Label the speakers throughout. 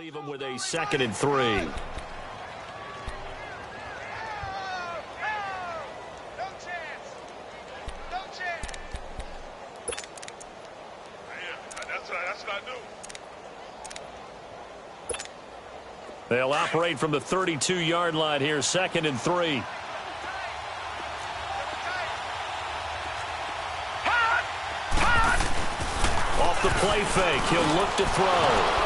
Speaker 1: leave them with a 2nd and 3. They'll operate from the 32-yard line here, 2nd and 3. Off the play fake, he'll look to throw.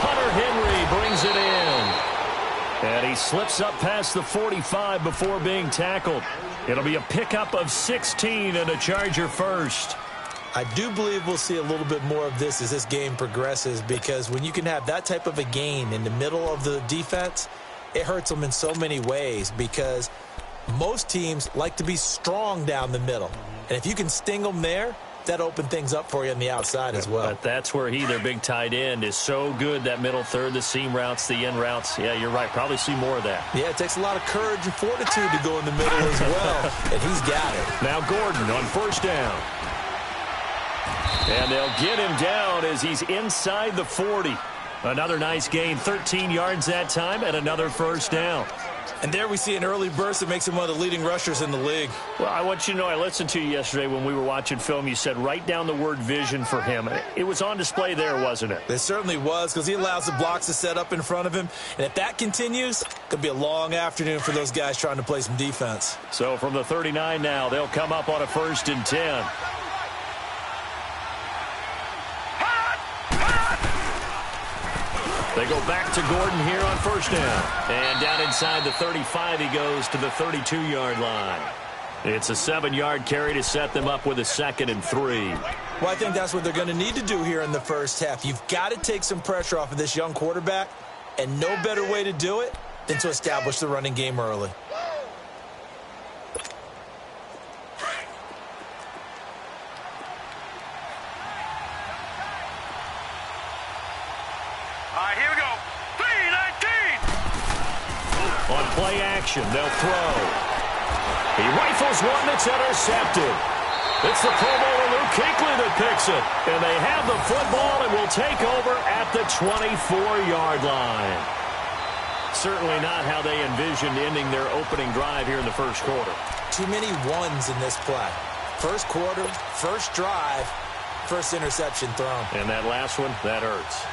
Speaker 1: Hunter Henry brings it in. And he slips up past the 45 before being tackled. It'll be a pickup of 16 and a Charger first.
Speaker 2: I do believe we'll see a little bit more of this as this game progresses, because when you can have that type of a gain in the middle of the defense, it hurts them in so many ways, because most teams like to be strong down the middle. And if you can sting them there, that opens things up for you on the outside as well.
Speaker 1: But that's where their big tight end, is so good, that middle third, the seam routes, the in routes. Yeah, you're right. Probably see more of that.
Speaker 2: Yeah, it takes a lot of courage and fortitude to go in the middle as well, and he's got it.
Speaker 1: Now Gordon on 1st down. And they'll get him down as he's inside the 40. Another nice gain, 13 yards that time, and another 1st down.
Speaker 2: And there we see an early burst that makes him one of the leading rushers in the league.
Speaker 1: Well, I want you to know, I listened to you yesterday when we were watching film. You said write down the word vision for him. It was on display there, wasn't it?
Speaker 2: It certainly was, because he allows the blocks to set up in front of him. And if that continues, it could be a long afternoon for those guys trying to play some defense.
Speaker 1: So from the 39 now, they'll come up on a 1st and 10. They go back to Gordon here on 1st down. And down inside the 35, he goes to the 32-yard line. It's a 7-yard carry to set them up with a 2nd and 3.
Speaker 2: Well, I think that's what they're going to need to do here in the first half. You've got to take some pressure off of this young quarterback, and no better way to do it than to establish the running game early.
Speaker 1: On play action, they'll throw. He rifles one that's intercepted. It's the Pro Bowler Luke Kuechly that picks it. And they have the football and will take over at the 24-yard line. Certainly not how they envisioned ending their opening drive here in the first quarter.
Speaker 2: Too many ones in this play. First quarter, first drive, first interception thrown.
Speaker 1: And that last one, that hurts.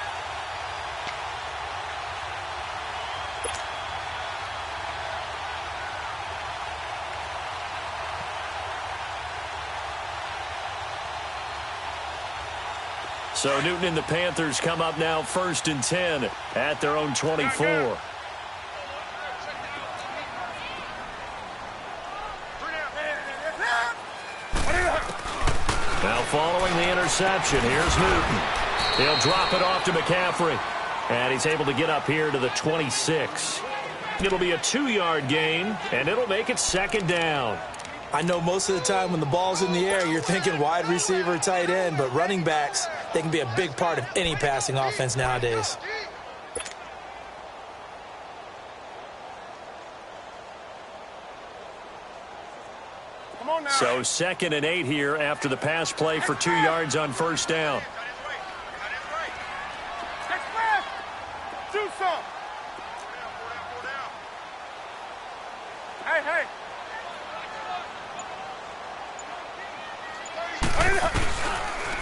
Speaker 1: So Newton and the Panthers come up now 1st and 10 at their own 24. Now following the interception, here's Newton. He'll drop it off to McCaffrey. And he's able to get up here to the 26. It'll be a 2-yard gain, and it'll make it 2nd down.
Speaker 2: I know most of the time when the ball's in the air, you're thinking wide receiver, tight end, but running backs, they can be a big part of any passing offense nowadays.
Speaker 1: So 2nd and 8 here after the pass play for 2 yards on 1st down.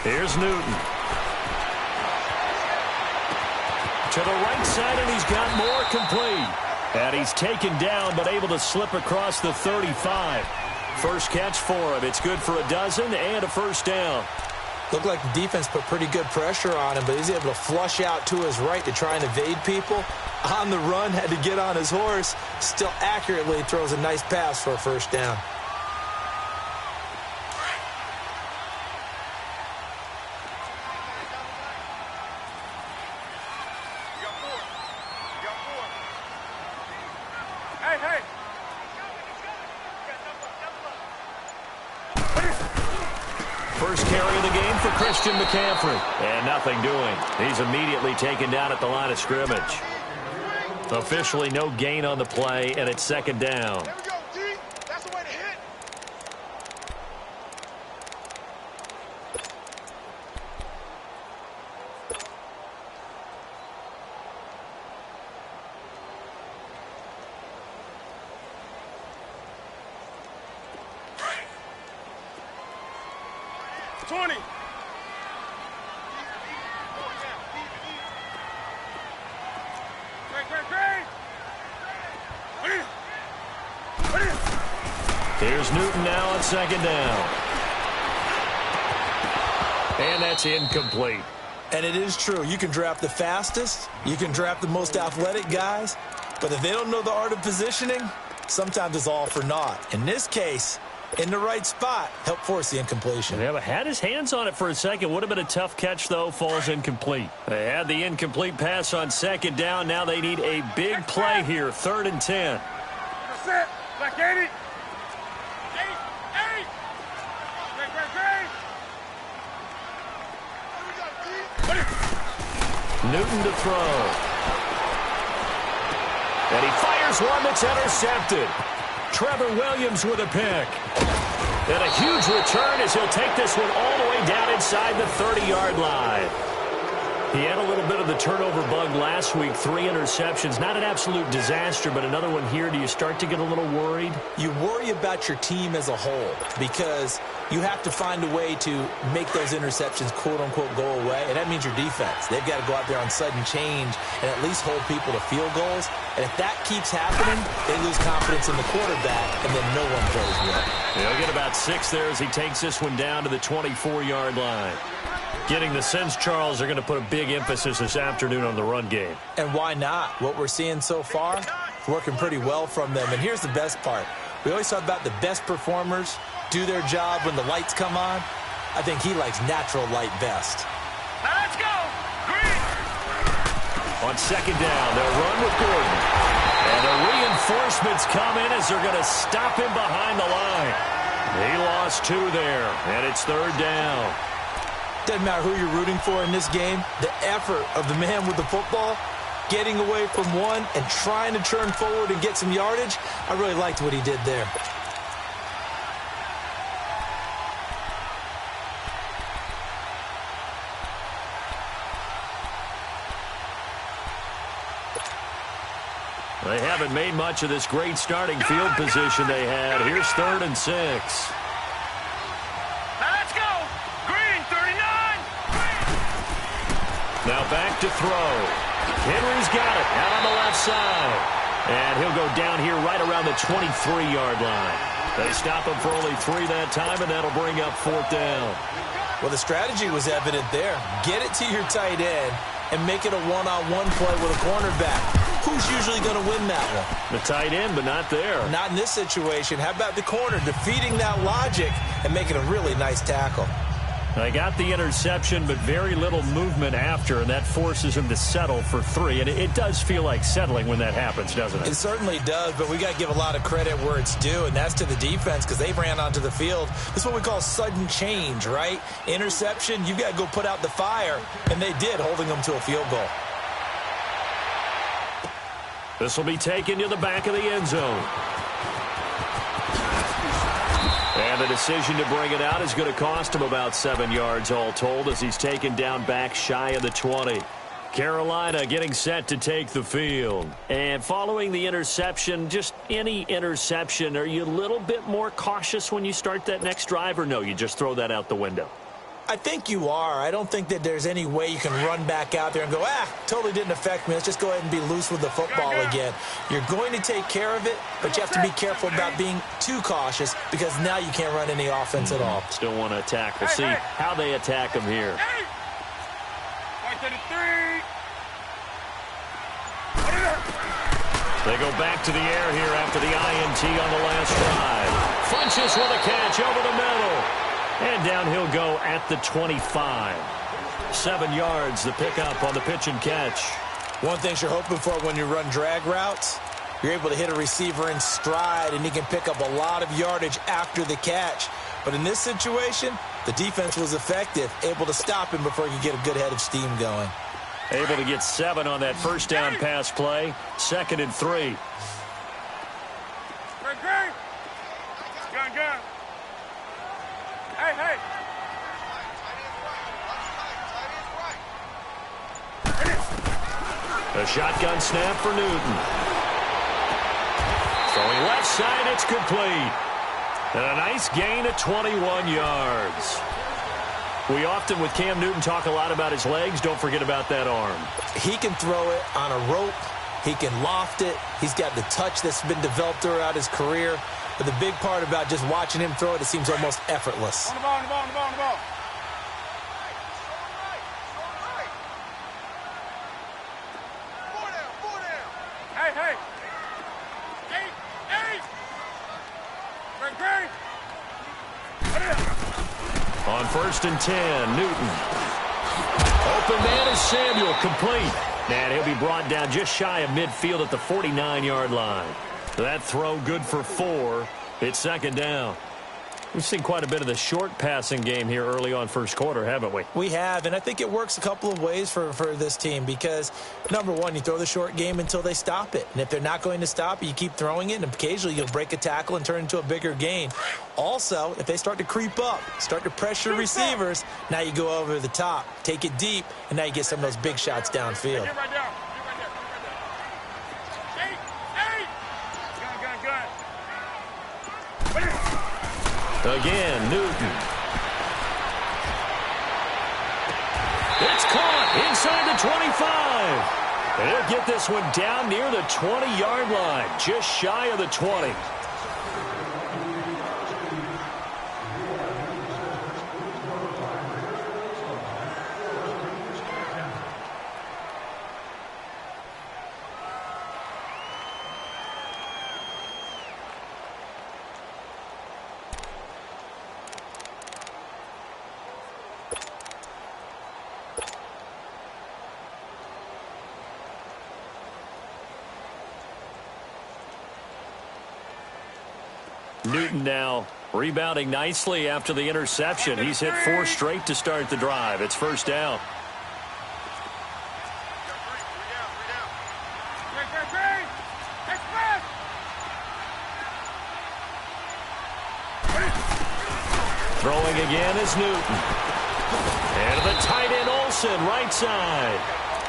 Speaker 1: Here's Newton. To the right side, and he's got more complete. And he's taken down, but able to slip across the 35. First catch for him. It's good for a dozen and a 1st down.
Speaker 2: Looked like the defense put pretty good pressure on him, but he's able to flush out to his right to try and evade people. On the run, had to get on his horse. Still accurately throws a nice pass for a 1st down.
Speaker 1: First carry of the game for Christian McCaffrey. And nothing doing. He's immediately taken down at the line of scrimmage. Officially no gain on the play, and it's 2nd down.
Speaker 3: There we go, D. That's the way to hit. 20.
Speaker 1: Here's Newton now on second down. And that's incomplete.
Speaker 2: And it is true. You can draft the fastest. You can draft the most athletic guys. But if they don't know the art of positioning, sometimes it's all for naught. In this case, in the right spot, helped force the incompletion.
Speaker 1: Yeah, but had his hands on it for a second. Would have been a tough catch, though. Falls incomplete. They had the incomplete pass on second down. Now they need a big play here. 3rd and 10.
Speaker 3: That's it. Black 80. 8.
Speaker 1: Newton to throw. And he fires one that's intercepted. Trevor Williams with a pick. And a huge return as he'll take this one all the way down inside the 30-yard line. He had a little bit of the turnover bug last week. 3 interceptions. Not an absolute disaster, but another one here. Do you start to get a little worried?
Speaker 2: You worry about your team as a whole because you have to find a way to make those interceptions, quote-unquote, go away, and that means your defense. They've got to go out there on sudden change and at least hold people to field goals. And if that keeps happening, they lose confidence in the quarterback, and then no one plays well.
Speaker 1: He'll get about 6 there as he takes this one down to the 24-yard line. Getting the sense, Charles, are going to put a big emphasis this afternoon on the run game.
Speaker 2: And why not? What we're seeing so far is working pretty well from them. And here's the best part. We always talk about the best performers do their job when the lights come on. I think he likes natural light best.
Speaker 3: Now let's go. Green.
Speaker 1: On second down, they'll run with Gordon. And the reinforcements come in as they're going to stop him behind the line. He lost 2 there, and it's 3rd down.
Speaker 2: Doesn't matter who you're rooting for in this game. The effort of the man with the football, getting away from one and trying to turn forward and get some yardage, I really liked what he did there.
Speaker 1: They haven't made much of this great starting field position they had. Here's 3rd and 6.
Speaker 3: Let's go. Green, 39.
Speaker 1: Now back to throw. Henry's got it out on the left side. And he'll go down here right around the 23-yard line. They stop him for only 3 that time, and that'll bring up 4th down.
Speaker 2: Well, the strategy was evident there. Get it to your tight end and make it a one-on-one play with a cornerback. Who's usually going to win that one?
Speaker 1: The tight end, but not there.
Speaker 2: Not in this situation. How about the corner defeating that logic and making a really nice tackle?
Speaker 1: They got the interception, but very little movement after, and that forces him to settle for 3. And it does feel like settling when that happens, doesn't it?
Speaker 2: It certainly does, but we got to give a lot of credit where it's due, and that's to the defense because they ran onto the field. This is what we call sudden change, right? Interception, you've got to go put out the fire, and they did, holding them to a field goal.
Speaker 1: This will be taken to the back of the end zone. And the decision to bring it out is going to cost him about 7 yards all told as he's taken down back shy of the 20. Carolina getting set to take the field. And following the interception, just any interception, are you a little bit more cautious when you start that next drive, or no, you just throw that out the window?
Speaker 2: I think you are. I don't think that there's any way you can run back out there and go, totally didn't affect me. Let's just go ahead and be loose with the football again. You're going to take care of it, but you have to be careful about being too cautious because now you can't run any offense at all.
Speaker 1: Still want to attack. We'll see how they attack him here. They go back to the air here after the INT on the last drive. Funches with a catch over the middle. And down he'll go at the 25. 7 yards, the pickup on the pitch and catch.
Speaker 2: One thing you're hoping for when you run drag routes, you're able to hit a receiver in stride, and he can pick up a lot of yardage after the catch. But in this situation, the defense was effective, able to stop him before he could get a good head of steam going.
Speaker 1: Able to get 7 on that first down pass play. 2nd and 3.
Speaker 3: Gun. Hey.
Speaker 1: A shotgun snap for Newton. Throwing left side, it's complete. And a nice gain of 21 yards. We often, with Cam Newton, talk a lot about his legs. Don't forget about that arm.
Speaker 2: He can throw it on a rope. He can loft it. He's got the touch that's been developed throughout his career. But the big part about just watching him throw it, it seems almost effortless.
Speaker 3: On the ball, on the ball, on the ball, on the ball. Hey, hey. Eight. Great.
Speaker 1: On 1st and 10, Newton. Open man is Samuel, complete. And he'll be brought down just shy of midfield at the 49-yard line. That throw good for 4. It's 2nd down. We've seen quite a bit of the short passing game here early on first quarter, haven't we?
Speaker 2: We have, and I think it works a couple of ways for this team because, number one, you throw the short game until they stop it. And if they're not going to stop it, you keep throwing it, and occasionally you'll break a tackle and turn it into a bigger gain. Also, if they start to creep up, start to pressure receivers, now you go over the top, take it deep, and now you get some of those big shots downfield.
Speaker 3: Get right down.
Speaker 1: Again, Newton. It's caught inside the 25. And he'll get this one down near the 20-yard line, just shy of the 20. Newton now rebounding nicely after the interception. He's hit 4 straight to start the drive. It's 1st down. Throwing again is Newton. And the tight end Olsen, right side.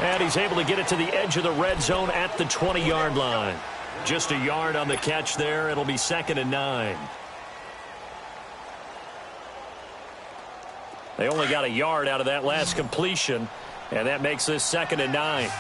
Speaker 1: And he's able to get it to the edge of the red zone at the 20-yard line. Just a yard on the catch there. It'll be 2nd and 9. They only got a yard out of that last completion, and that makes this 2nd and 9.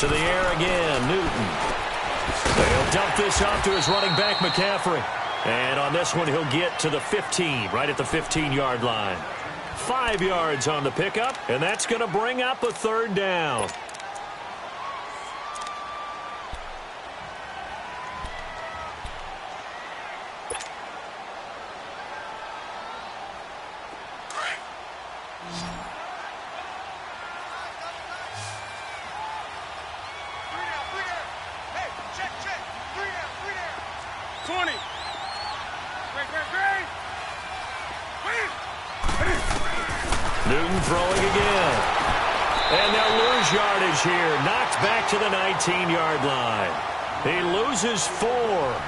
Speaker 1: To the air again, Newton. They'll dump this off to his running back, McCaffrey. And on this one, he'll get to the 15, right at the 15-yard line. 5 yards on the pickup, and that's going to bring up a 3rd down. Newton throwing again. And they'll lose yardage here. Knocked back to the 19-yard line. He loses 4,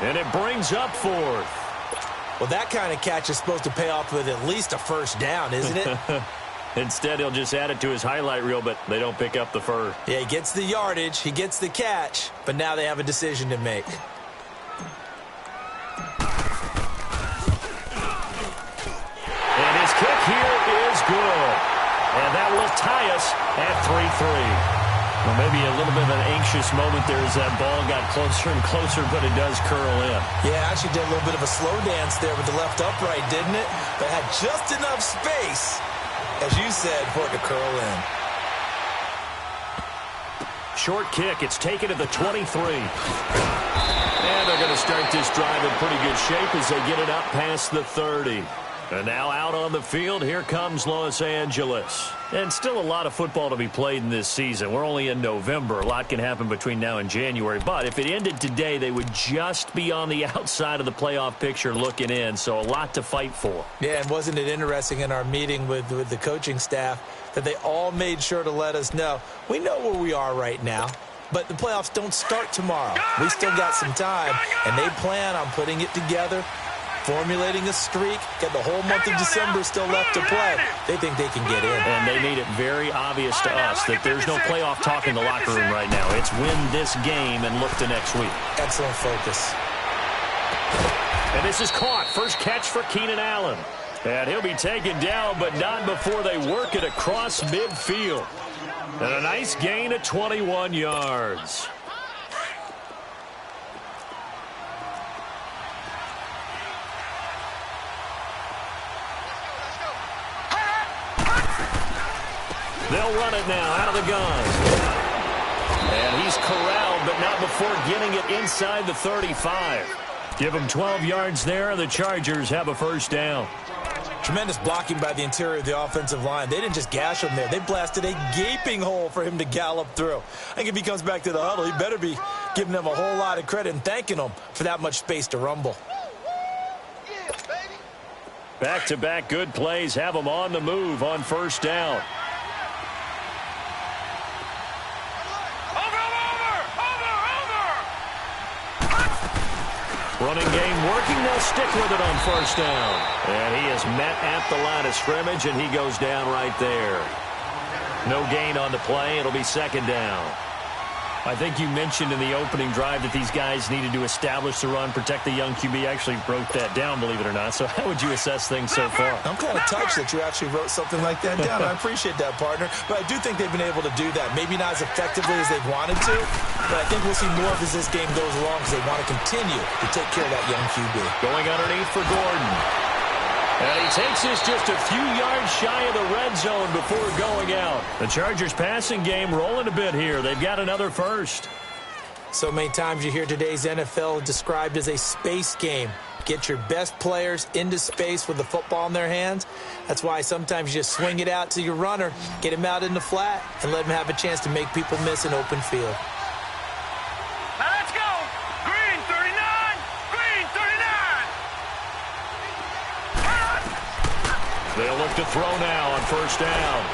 Speaker 1: and it brings up 4th.
Speaker 2: Well, that kind of catch is supposed to pay off with at least a 1st down, isn't it?
Speaker 1: Instead, he'll just add it to his highlight reel, but they don't pick up the first.
Speaker 2: Yeah, he gets the yardage, he gets the catch, but now they have a decision to make.
Speaker 1: And his kick here is good. And that will tie us at 3-3. Well, maybe a little bit of an anxious moment there as that ball got closer and closer, but it does curl in.
Speaker 2: Yeah, actually did a little bit of a slow dance there with the left upright, didn't it? But had just enough space, as you said, for it to curl in.
Speaker 1: Short kick. It's taken to the 23. And they're going to start this drive in pretty good shape as they get it up past the 30. And now out on the field, here comes Los Angeles. And still a lot of football to be played in this season. We're only in November. A lot can happen between now and January. But if it ended today, they would just be on the outside of the playoff picture looking in. So a lot to fight for.
Speaker 2: Yeah, and wasn't it interesting in our meeting with the coaching staff that they all made sure to let us know, we know where we are right now, but the playoffs don't start tomorrow. We still got some time, and they plan on putting it together formulating a streak, got the whole month of December still left to play. They think they can get in.
Speaker 1: And they made it very obvious to us that there's no playoff talk in the locker room right now. It's win this game and look to next week.
Speaker 2: Excellent focus.
Speaker 1: And this is caught. First catch for Keenan Allen. And he'll be taken down, but not before they work it across midfield. And a nice gain of 21 yards. They'll run it now out of the gun. And he's corralled, but not before getting it inside the 35. Give him 12 yards there, and the Chargers have a first down.
Speaker 2: Tremendous blocking by the interior of the offensive line. They didn't just gash him there. They blasted a gaping hole for him to gallop through. I think if he comes back to the huddle, he better be giving them a whole lot of credit and thanking them for that much space to rumble.
Speaker 1: Back-to-back good plays have them on the move on first down. Running game working. They'll stick with it on first down. And he is met at the line of scrimmage, and he goes down right there. No gain on the play. It'll be second down. I think you mentioned in the opening drive that these guys needed to establish the run, protect the young QB. I actually wrote that down, believe it or not. So how would you assess things so far?
Speaker 2: I'm kind of touched that you actually wrote something like that down. I appreciate that, partner. But I do think they've been able to do that. Maybe not as effectively as they've wanted to, but I think we'll see more of as this game goes along because they want to continue to take care of that young QB.
Speaker 1: Going underneath for Gordon. And he takes this just a few yards shy of the red zone before going out. The Chargers passing game rolling a bit here. They've got another first.
Speaker 2: So many times you hear today's NFL described as a space game. Get your best players into space with the football in their hands. That's why sometimes you just swing it out to your runner, get him out in the flat, and let him have a chance to make people miss an open field.
Speaker 3: Now let's go. Green 39. Green 39.
Speaker 1: They'll look to throw now on first down.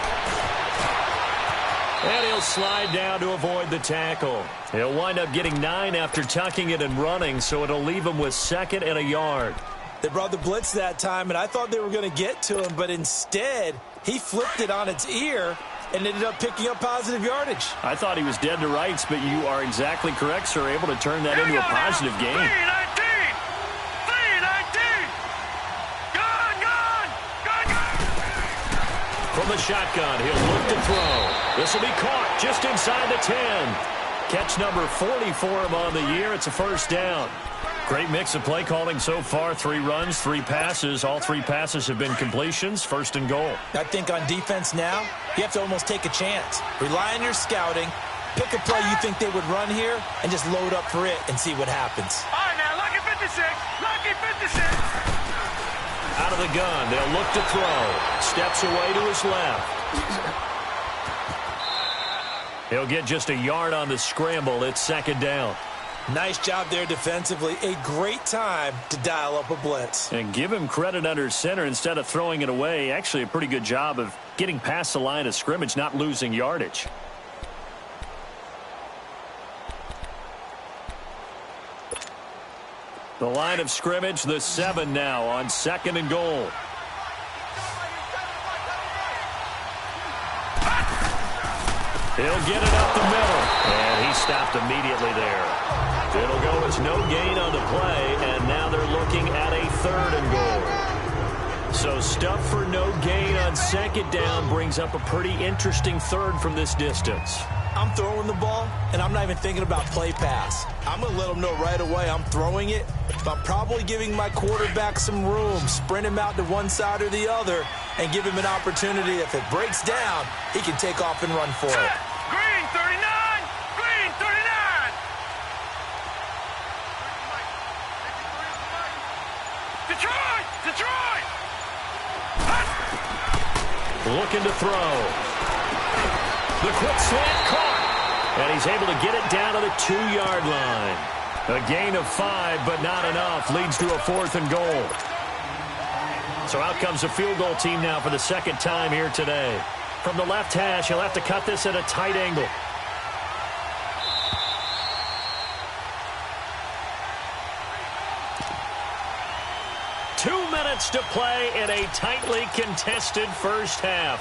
Speaker 1: And he'll slide down to avoid the tackle. He'll wind up getting 9 after tucking it and running, so it'll leave him with second and a yard.
Speaker 2: They brought the blitz that time, and I thought they were going to get to him, but instead he flipped it on its ear and ended up picking up positive yardage.
Speaker 1: I thought he was dead to rights, but you are exactly correct, sir. Able to turn that into a positive game.
Speaker 3: 3-19.
Speaker 1: From the shotgun, he'll look to throw. This will be caught just inside the 10. Catch number 40 for him on the year. It's a first down. Great mix of play calling so far. 3 runs, 3 passes. All 3 passes have been completions. First and goal.
Speaker 2: I think on defense now, you have to almost take a chance. Rely on your scouting. Pick a play you think they would run here and just load up for it and see what happens.
Speaker 3: All right, now, lucky 56. Lucky 56.
Speaker 1: Out of the gun, they'll look to throw. Steps away to his left. He'll get just a yard on the scramble. It's second down.
Speaker 2: Nice job there defensively. A great time to dial up a blitz.
Speaker 1: And give him credit under center instead of throwing it away. Actually, a pretty good job of getting past the line of scrimmage, not losing yardage. The line of scrimmage, the 7 now on second and goal. He'll get it up the middle. And he stopped immediately there. It'll go as no gain on the play, and now they're looking at a third and goal. So stuff for no gain on second down brings up a pretty interesting third from this distance.
Speaker 2: I'm throwing the ball, and I'm not even thinking about play pass. I'm going to let them know right away I'm throwing it, but I'm probably giving my quarterback some room, sprint him out to one side or the other, and give him an opportunity. If it breaks down, he can take off and run for it.
Speaker 3: Green 39. Green 39. Detroit. Detroit.
Speaker 1: Looking to throw. The quick slant caught. And he's able to get it down to the 2-yard line. A gain of 5, but not enough. Leads to a 4th and goal. So out comes the field goal team now for the second time here today. From the left hash, he'll have to cut this at a tight angle. minutes to play in a tightly contested first half.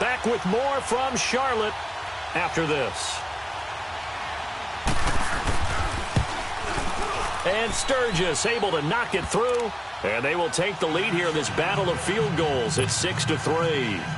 Speaker 1: Back with more from Charlotte after this. And Sturgis able to knock it through. And they will take the lead here in this battle of field goals at 6-3.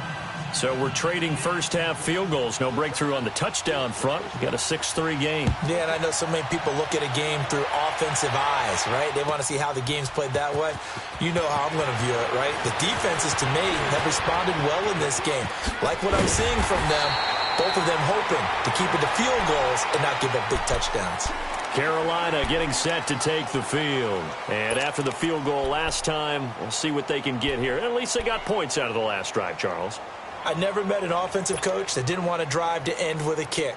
Speaker 1: So we're trading first-half field goals. No breakthrough on the touchdown front. We've got a 6-3 game.
Speaker 2: Yeah, and I know so many people look at a game through offensive eyes, right? They want to see how the game's played that way. You know how I'm going to view it, right? The defenses, to me, have responded well in this game. Like what I'm seeing from them, both of them hoping to keep it to field goals and not give up big touchdowns.
Speaker 1: Carolina getting set to take the field. And after the field goal last time, we'll see what they can get here. At least they got points out of the last drive, Charles.
Speaker 2: I never met an offensive coach that didn't want to drive to end with a kick.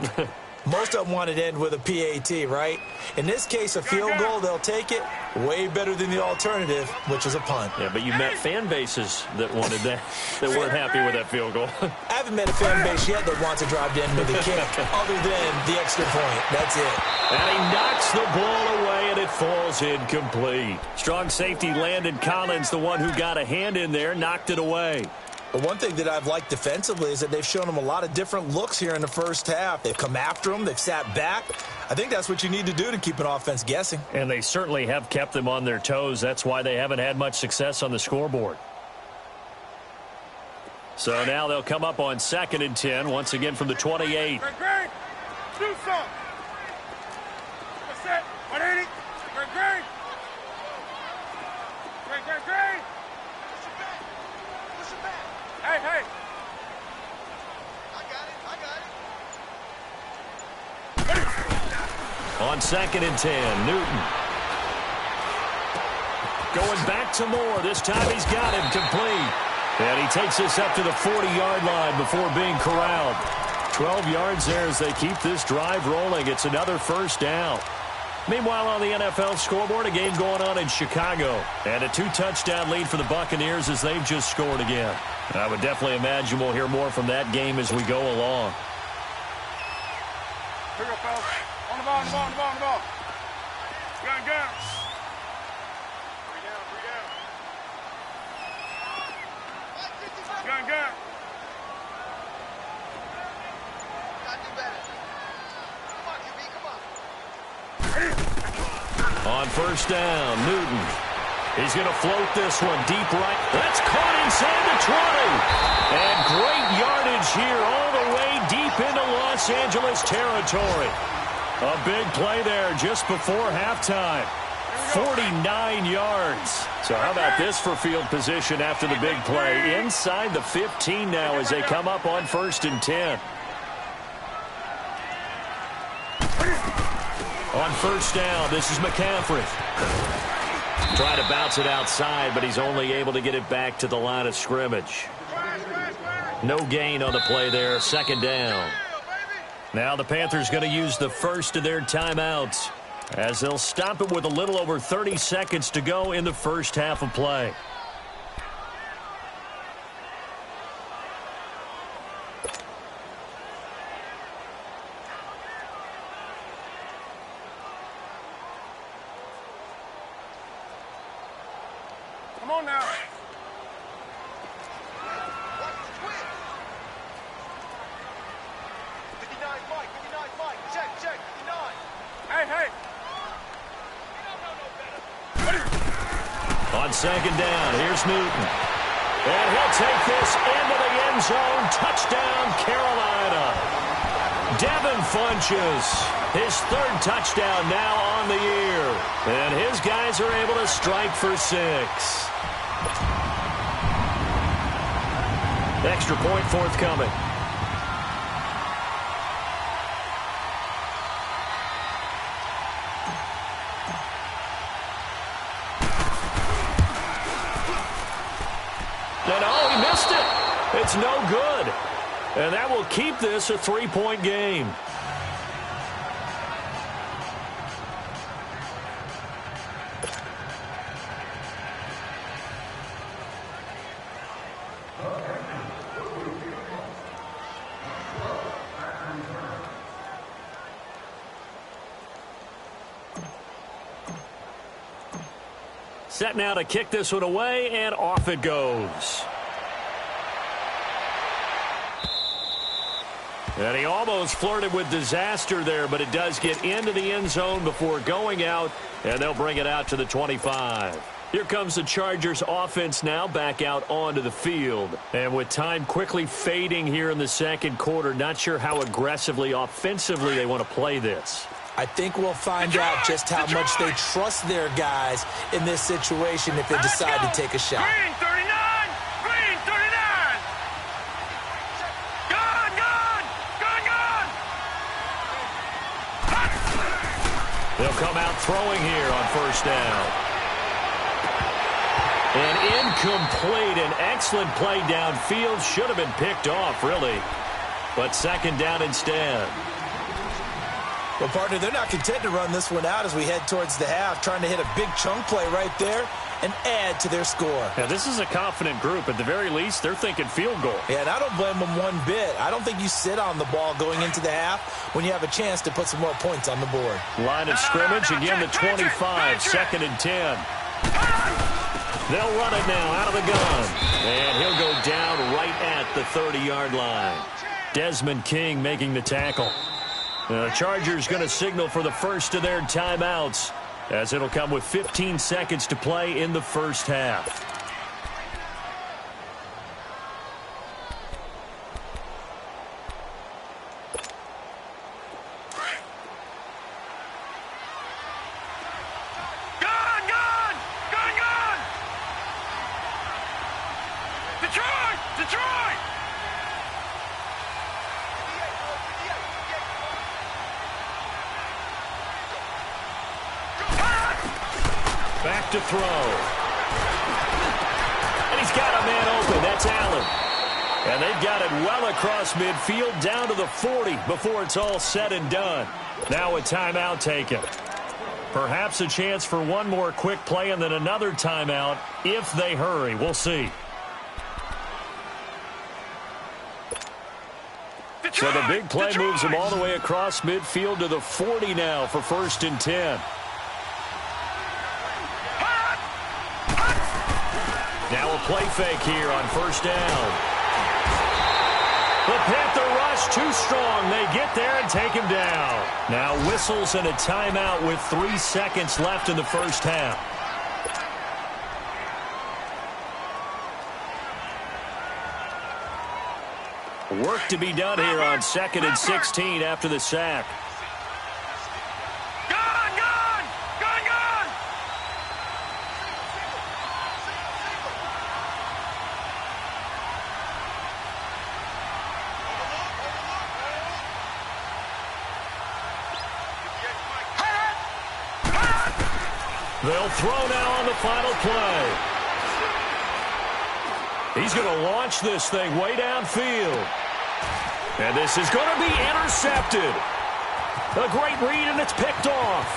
Speaker 2: Most of them wanted to end with a PAT, right? In this case, a field goal, they'll take it. Way better than the alternative, which is a punt.
Speaker 1: Yeah, but you met fan bases that wanted that, that weren't happy with that field goal.
Speaker 2: I haven't met a fan base yet that wants to drive to end with a kick, other than the extra point. That's it.
Speaker 1: And he knocks the ball away, and it falls incomplete. Strong safety Landon Collins, the one who got a hand in there, knocked it away.
Speaker 2: But one thing that I've liked defensively is that they've shown them a lot of different looks here in the first half. They've come after them. They've sat back. I think that's what you need to do to keep an offense guessing.
Speaker 1: And they certainly have kept them on their toes. That's why they haven't had much success on the scoreboard. So now they'll come up on 2nd and 10, once again from the 28.
Speaker 3: Great, do something. What's that? 180. Great. Hey. I got it.
Speaker 1: On 2nd and 10, Newton. Going back to Moore. This time he's got him complete. And he takes this up to the 40-yard line before being corralled. 12 yards there as they keep this drive rolling. It's another first down. Meanwhile, on the NFL scoreboard, a game going on in Chicago. And a 2-touchdown lead for the Buccaneers as they've just scored again. And I would definitely imagine we'll hear more from that game as we go along.
Speaker 3: Here we go, fellas. On the ball. Gun. Three down. Gun.
Speaker 1: On first down, Newton. He's going to float this one deep right. That's caught inside the 20. And great yardage here all the way deep into Los Angeles territory. A big play there just before halftime. 49 yards. So how about this for field position after the big play? Inside the 15 now as they come up on 1st and 10. On first down, this is McCaffrey. Trying to bounce it outside, but he's only able to get it back to the line of scrimmage. No gain on the play there, 2nd down. Now the Panthers going to use the first of their timeouts as they'll stop it with a little over 30 seconds to go in the first half of play.
Speaker 3: Come on now. Hey.
Speaker 1: On 2nd down, here's Newton. And he'll take this into the end zone. Touchdown, Carolina. Devin Funches, his 3rd touchdown now on the year. And his guys are able to strike for 6. Extra point forthcoming. He missed it. It's no good. And that will keep this a 3-point game. Set now to kick this one away, and off it goes. And he almost flirted with disaster there, but it does get into the end zone before going out, and they'll bring it out to the 25. Here comes the Chargers offense now back out onto the field. And with time quickly fading here in the second quarter, not sure how aggressively, offensively they want to play this.
Speaker 2: I think we'll find out just how much they trust their guys in this situation if they decide to take a shot.
Speaker 3: Green 39! Green 39! Gun! Gun! Gun! Gun!
Speaker 1: They'll come out throwing here on first down. An incomplete, an excellent play downfield. Should have been picked off, really. But second down instead.
Speaker 2: Well, partner, they're not content to run this one out as we head towards the half, trying to hit a big chunk play right there and add to their score.
Speaker 1: Yeah, this is a confident group. At the very least, they're thinking field goal.
Speaker 2: Yeah, and I don't blame them one bit. I don't think you sit on the ball going into the half when you have a chance to put some more points on the board.
Speaker 1: Line of scrimmage, again the 25, second and 10. They'll run it now out of the gun. And he'll go down right at the 30-yard line. Desmond King making the tackle. The Chargers going to signal for the first of their timeouts, as it'll come with 15 seconds to play in the first half.
Speaker 3: Gun! Gun! Gun! Gun! Detroit! Detroit!
Speaker 1: Back to throw. And he's got a man open. That's Allen. And they've got it well across midfield down to the 40 before it's all said and done. Now a timeout taken. Perhaps a chance for one more quick play and then another timeout if they hurry. We'll see. So the big play moves them all the way across midfield to the 40 now for first and 10. Now a play fake here on first down. The Panther rush too strong. They get there and take him down. Now whistles and a timeout with 3 seconds left in the first half. Work to be done here on second and 16 after the sack.
Speaker 3: Gun! Gun! Gun! Gun!
Speaker 1: They'll throw now on the final play. He's going to launch this thing way downfield. And this is going to be intercepted. A great read, and it's picked off.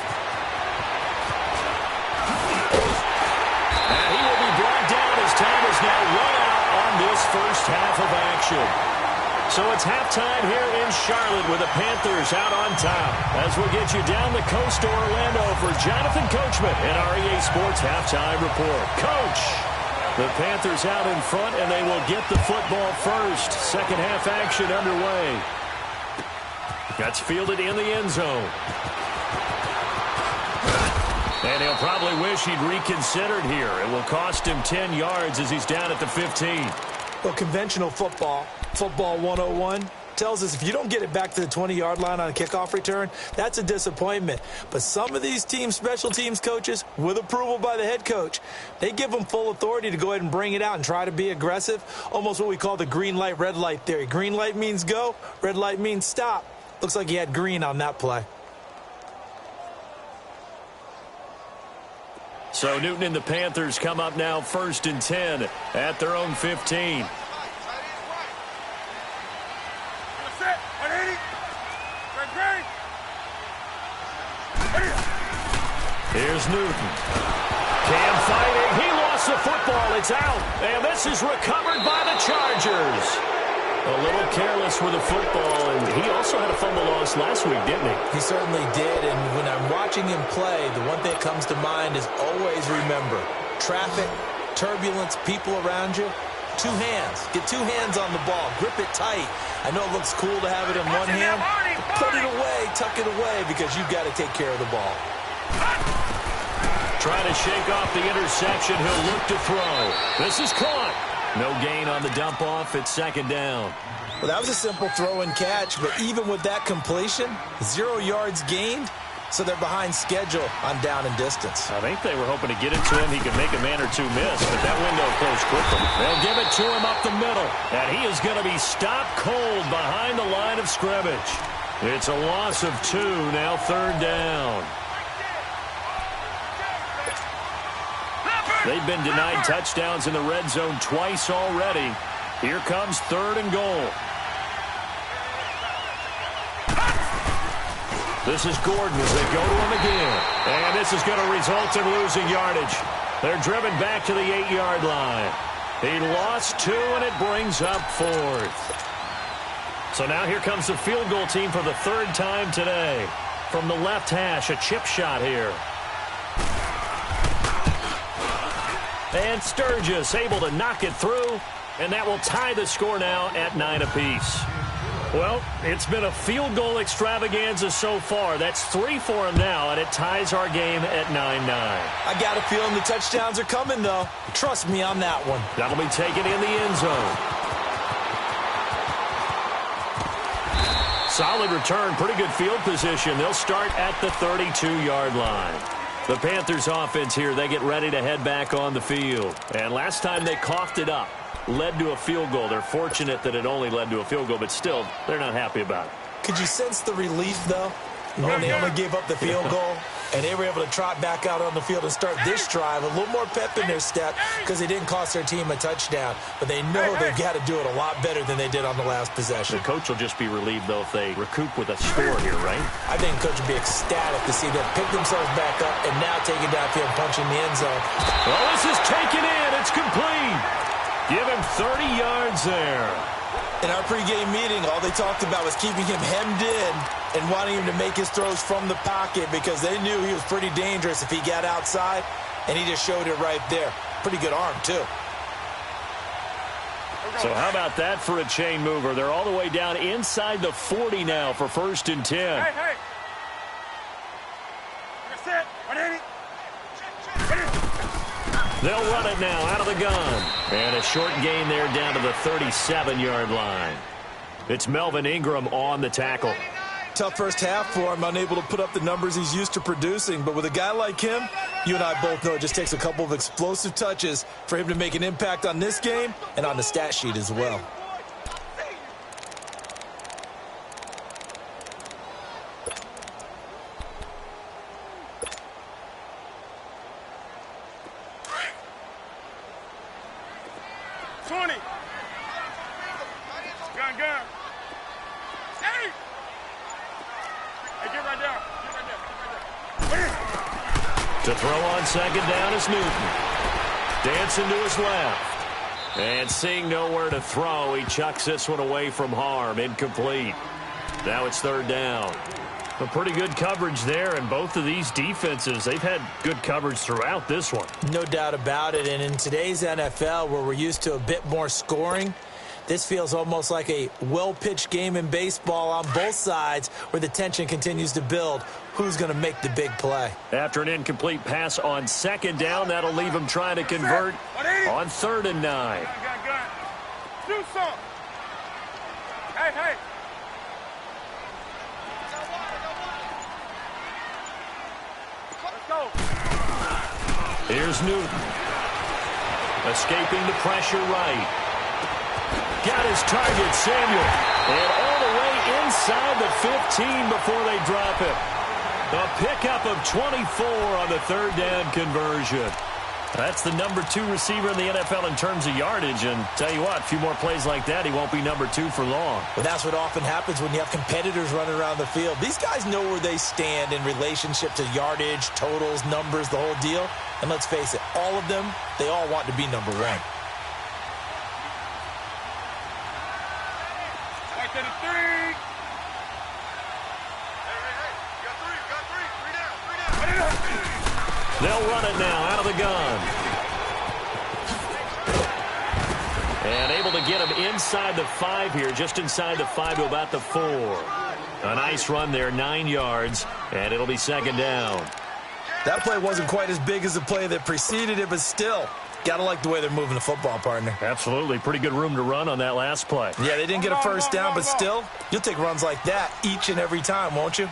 Speaker 1: And he will be brought down as time is now run out on this first half of action. So it's halftime here in Charlotte with the Panthers out on top. As we'll get you down the coast to Orlando for Jonathan Coachman and our EA Sports Halftime Report. Coach, the Panthers out in front, and they will get the football first. Second half action underway. That's fielded in the end zone. And he'll probably wish he'd reconsidered here. It will cost him 10 yards as he's down at the 15.
Speaker 2: Well, conventional football 101, tells us if you don't get it back to the 20-yard line on a kickoff return, that's a disappointment. But some of these teams, special teams coaches, with approval by the head coach, they give them full authority to go ahead and bring it out and try to be aggressive, almost what we call the green light, red light theory. Green light means go, red light means stop. Looks like he had green on that play.
Speaker 1: So Newton and the Panthers come up now first and 10 at their own 15. Here's Newton. Cam fighting. He lost the football. It's out. And this is recovered by the Chargers. A little careless with the football, and he also had a fumble loss last week, didn't he?
Speaker 2: He certainly did, and when I'm watching him play, the one thing that comes to mind is always remember, traffic, turbulence, people around you, two hands. Get two hands on the ball. Grip it tight. I know it looks cool to have it in one hand. Put it away, tuck it away, because you've got to take care of the ball.
Speaker 1: Trying to shake off the interception. He'll look to throw. This is caught. No gain on the dump off. It's second down.
Speaker 2: Well, that was a simple throw and catch, but even with that completion, 0 yards gained, so they're behind schedule on down and distance.
Speaker 1: I think they were hoping to get it to him. He could make a man or two miss, but that window closed quickly. They'll give it to him up the middle, and he is going to be stopped cold behind the line of scrimmage. It's a loss of 2, now third down. They've been denied touchdowns in the red zone twice already. Here comes third and goal. This is Gordon as they go to him again. And this is going to result in losing yardage. They're driven back to the 8-yard line. He lost 2, and it brings up 4th. So now here comes the field goal team for the third time today. From the left hash, a chip shot here. And Sturgis able to knock it through, and that will tie the score now at 9 apiece. Well, it's been a field goal extravaganza so far. That's 3 for him now, and it ties our game at 9-9.
Speaker 2: I got a feeling the touchdowns are coming, though. Trust me on that one.
Speaker 1: That'll be taken in the end zone. Solid return, pretty good field position. They'll start at the 32-yard line. The Panthers offense here, they get ready to head back on the field. And last time they coughed it up, led to a field goal. They're fortunate that it only led to a field goal, but still, they're not happy about it.
Speaker 2: Could you sense the relief, though, when they only gave up the field goal? And they were able to trot back out on the field and start this drive. A little more pep in their step because they didn't cost their team a touchdown. But they know they've got to do it a lot better than they did on the last possession.
Speaker 1: The coach will just be relieved, though, if they recoup with a score here, right?
Speaker 2: I think the coach will be ecstatic to see them pick themselves back up and now take it downfield and punch in the end zone.
Speaker 1: Well, this is taken in. It's complete. Give him 30 yards there.
Speaker 2: In our pregame meeting, all they talked about was keeping him hemmed in and wanting him to make his throws from the pocket because they knew he was pretty dangerous if he got outside, and he just showed it right there. Pretty good arm, too.
Speaker 1: So how about that for a chain mover? They're all the way down inside the 40 now for 1st and 10.
Speaker 3: Hey, hey. That's it. 180.
Speaker 1: They'll run it now out of the gun. And a short gain there down to the 37-yard line. It's Melvin Ingram on the tackle.
Speaker 2: Tough first half for him, unable to put up the numbers he's used to producing. But with a guy like him, you and I both know it just takes a couple of explosive touches for him to make an impact on this game and on the stat sheet as well.
Speaker 1: To throw on second down is Newton. Dancing to his left. And seeing nowhere to throw, he chucks this one away from harm. Incomplete. Now it's third down. A pretty good coverage there, and both of these defenses, they've had good coverage throughout this one.
Speaker 2: No doubt about it, and in today's NFL, where we're used to a bit more scoring, this feels almost like a well-pitched game in baseball on both sides where the tension continues to build. Who's going to make the big play?
Speaker 1: After an incomplete pass on second down, that'll leave him trying to convert on 3rd and 9.
Speaker 3: Do something. Hey, hey. Let's go.
Speaker 1: Here's Newton. Escaping the pressure right. Got his target, Samuel. And all the way inside the 15 before they drop it. A pickup of 24 on the 3rd down conversion. That's the number 2 receiver in the NFL in terms of yardage. And tell you what, a few more plays like that, he won't be number 2 for long.
Speaker 2: Well, that's what often happens when you have competitors running around the field. These guys know where they stand in relationship to yardage, totals, numbers, the whole deal. And let's face it, all of them, they all want to be number 1.
Speaker 3: Back to the 3.
Speaker 1: They'll run it now out of the gun. And able to get him inside the 5 here, just inside the 5 to about the 4. A nice run there, 9 yards, and it'll be second down.
Speaker 2: That play wasn't quite as big as the play that preceded it, but still, got to like the way they're moving the football, partner.
Speaker 1: Absolutely. Pretty good room to run on that last play.
Speaker 2: Yeah, they didn't get a first down, but still, you'll take runs like that each and every time, won't you?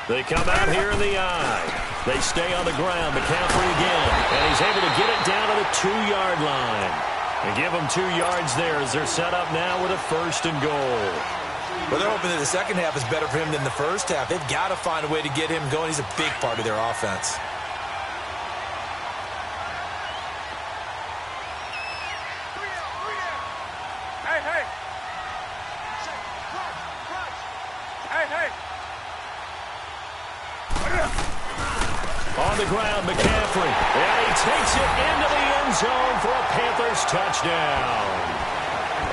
Speaker 1: They come out here in the eye. They stay on the ground. McCaffrey again, and he's able to get it down to the 2-yard line. And give them 2 yards there as they're set up now with a 1st and goal.
Speaker 2: Well, they're hoping that the second half is better for him than the first half. They've got to find a way to get him going. He's a big part of their offense.
Speaker 1: On the ground, McCaffrey. And he takes it into the end zone for a Panthers touchdown.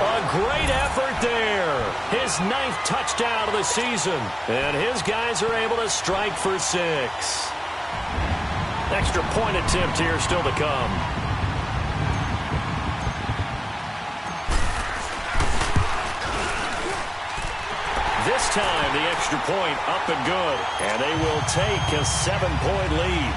Speaker 1: A great effort there. His 9th touchdown of the season. And his guys are able to strike for 6. Extra point attempt here still to come. This time, the extra point up and good. And they will take a 7-point lead.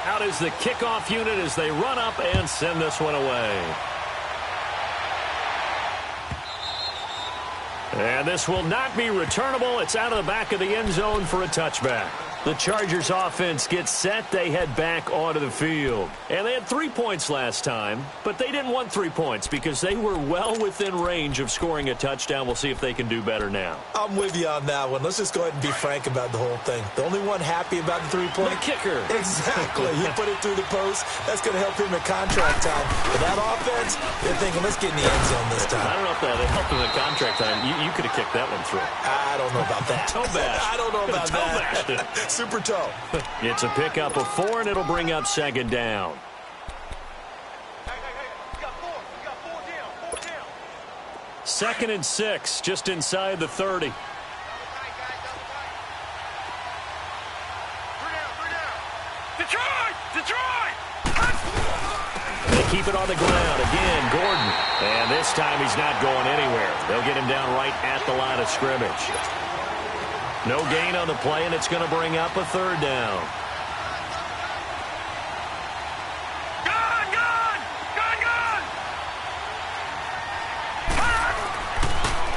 Speaker 1: Out is the kickoff unit as they run up and send this one away. And this will not be returnable. It's out of the back of the end zone for a touchback. The Chargers offense gets set. They head back onto the field. And they had 3 points last time, but they didn't want 3 points because they were well within range of scoring a touchdown. We'll see if they can do better now.
Speaker 2: I'm with you on that one. Let's just go ahead and be frank about the whole thing. The only one happy about the 3-point?
Speaker 1: The kicker.
Speaker 2: Exactly. He put it through the post. That's going to help him at contract time. But that offense, they're thinking, let's get in the end zone this time.
Speaker 1: I don't know if that helped him at contract time. You could have kicked that one through.
Speaker 2: I don't know about that.
Speaker 1: Toe bash.
Speaker 2: I don't know about that. Super toe.
Speaker 1: It's a pickup of 4, and it'll bring up second down.
Speaker 3: We got 4 down.
Speaker 1: 2nd and 6, just inside the 30.
Speaker 3: Detroit!
Speaker 1: They keep it on the ground. Again, Gordon. And this time he's not going anywhere. They'll get him down right at the line of scrimmage. No gain on the play, and it's going to bring up a 3rd down.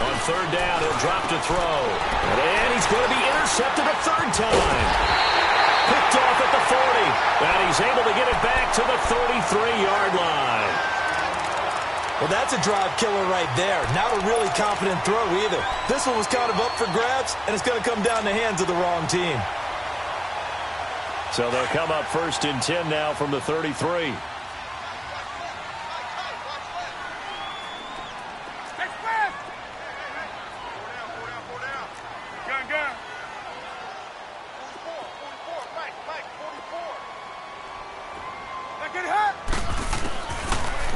Speaker 1: On 3rd down, he'll drop to throw. And he's going to be intercepted a 3rd time. Picked off at the 40. And he's able to get it back to the 33-yard line.
Speaker 2: Well, that's a drive killer right there. Not a really confident throw either. This one was kind of up for grabs, and it's going to come down the hands of the wrong team.
Speaker 1: So they'll come up 1st and 10 now from the 33.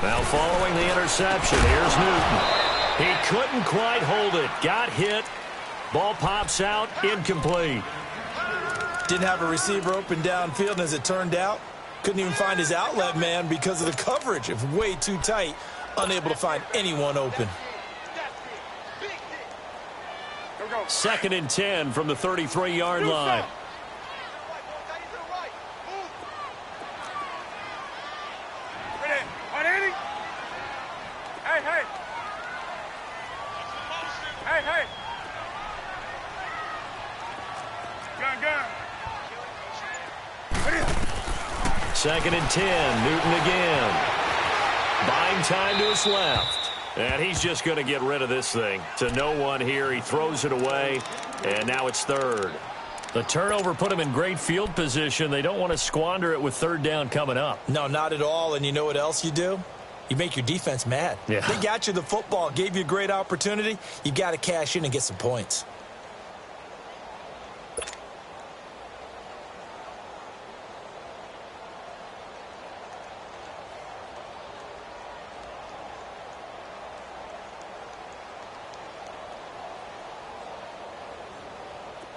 Speaker 1: Now following the interception, here's Newton. He couldn't quite hold it. Got hit. Ball pops out, incomplete.
Speaker 2: Didn't have a receiver open downfield, and as it turned out, couldn't even find his outlet man because of the coverage. It was way too tight, unable to find anyone open.
Speaker 1: 2nd and 10 from the 33-yard line.
Speaker 3: Hey.
Speaker 1: 2nd and 10. Newton again. Buying time to his left. And he's just going to get rid of this thing. To no one here. He throws it away. And now it's 3rd. The turnover put him in great field position. They don't want to squander it with 3rd down coming up.
Speaker 2: No, not at all. And you know what else you do? You make your defense mad.
Speaker 1: Yeah.
Speaker 2: They got you the football, gave you a great opportunity. You got to cash in and get some points.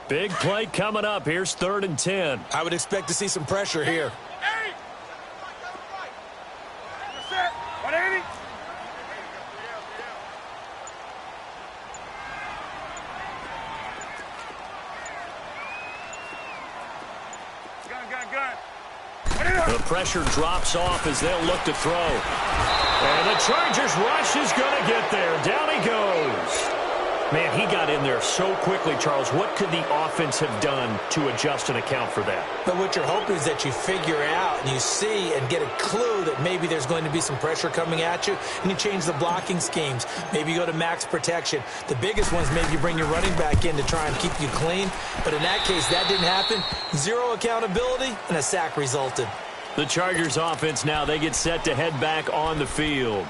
Speaker 1: Big play coming up. Here's 3rd and 10.
Speaker 2: I would expect to see some pressure here.
Speaker 3: Set. 180. Gun.
Speaker 1: The pressure drops off as they'll look to throw. And the Chargers rush is going to get there. Down he goes. Man, he got in there so quickly, Charles. What could the offense have done to adjust and account for that?
Speaker 2: But what you're hoping is that you figure out and you see and get a clue that maybe there's going to be some pressure coming at you, and you change the blocking schemes. Maybe you go to max protection. The biggest ones, maybe you bring your running back in to try and keep you clean. But in that case, that didn't happen. 0 accountability, and a sack resulted.
Speaker 1: The Chargers offense now, they get set to head back on the field.